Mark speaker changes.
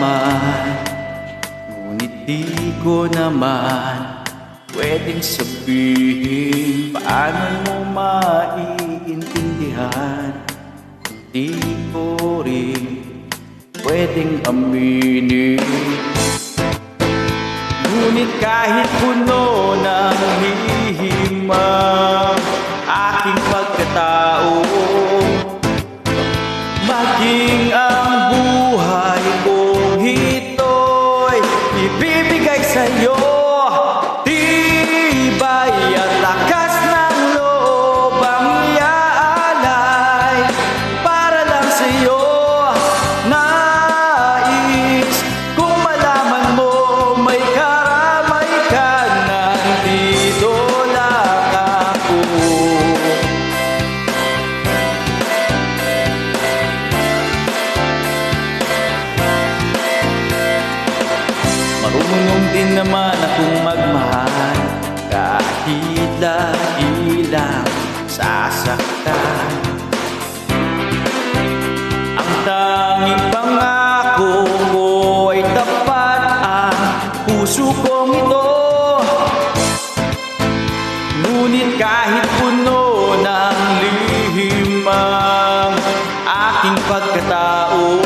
Speaker 1: naman, ngunit di ko naman pwedeng sabihin. Paano mo maiintindihan kung di ko rin pwedeng aminin? Ngunit kahit puno ng lihim ang aking pagkatao, maging ang buhay kong ito'y ibibigay sa'yo. Tibay at lakas ng loob ang iaalay para lang sa'yo. Nais kung malaman mo may karamay ka, nandito lang ako. Marunong din naman akong magmahal, kahit lagi lang sasaktan. Ang tanging pangako ko ay tapat, ang puso kong ito. Ngunit kahit puno ng lihim ang aking pagkatao,